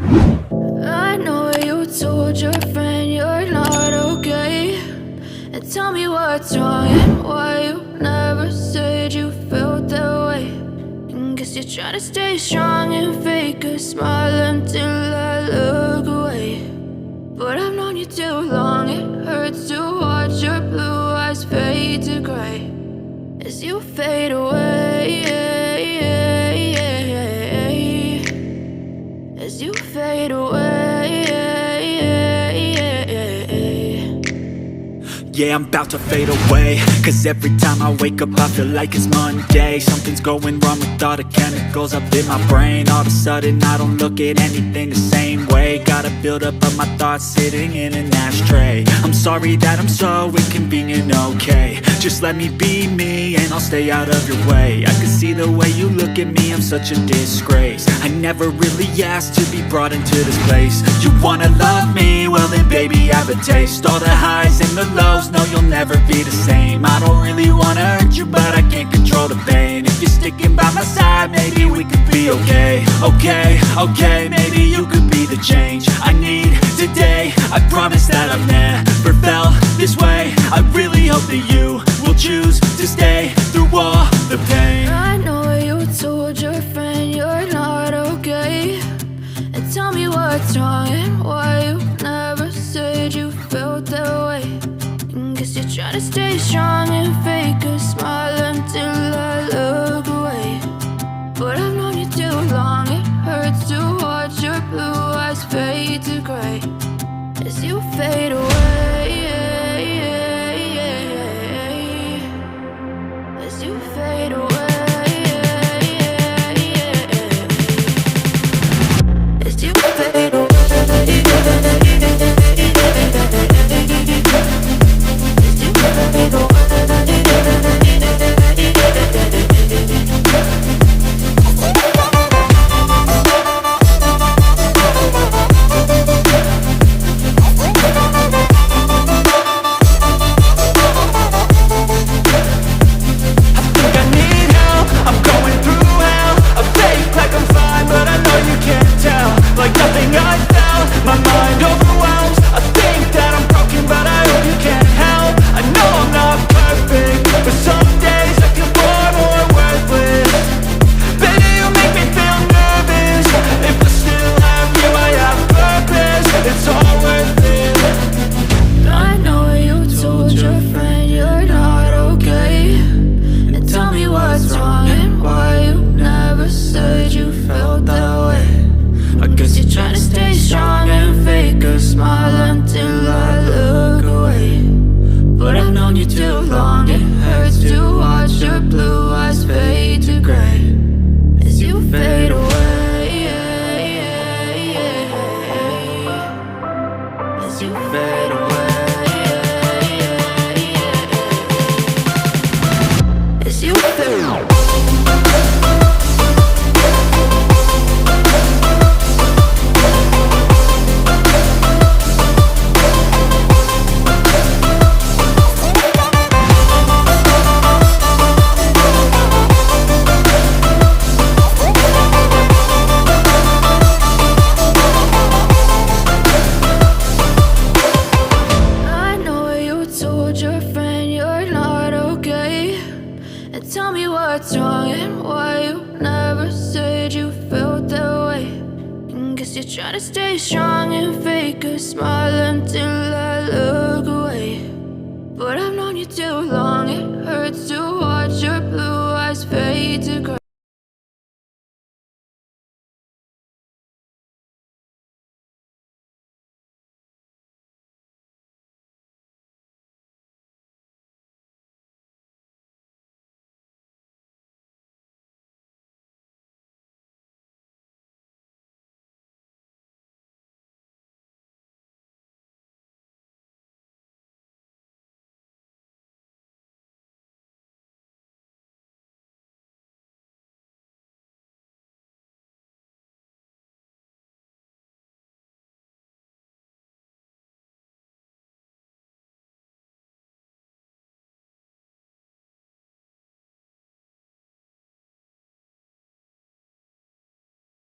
I know you told your friend you're not okay, and tell me what's wrong and why you never said you felt that way. And guess you're trying to stay strong and fake a smile until I look away. But I've known you too long, it hurts to watch your blue eyes fade to gray as you fade away, as you fade away. Yeah, I'm about to fade away, cause every time I wake up I feel like it's Monday. Something's going wrong with all the chemicals up in my brain. All of a sudden I don't look at anything the same way. Got a buildup of my thoughts sitting in an ashtray. I'm sorry that I'm so inconvenient, okay. Just let me be me and I'll stay out of your way. I can see the way you look at me, I'm such a disgrace. I never really asked to be brought into this place. You wanna love me? Well then baby have a taste. All the highs and the lows, no you'll never be the same. I don't really wanna hurt you but I can't control the pain. If you're sticking by my side maybe we could be okay. Okay, maybe you could be the change I need today. I promise that I've never felt this way. I really hope that you will choose to stay through all the pain. I know you told your friend you're not okay, and tell me what's wrong and why you never said you felt that way. And guess you're trying to stay strong and fake a smile until I look away. But I've known you too long, it hurts to watch your blue eyes fade to gray as you fade away, as you fade away, as you fade away, as you fade away. Try to stay strong and fake a smile until I look away. But I've known you too long, it hurts to watch your blue eyes fade to gray.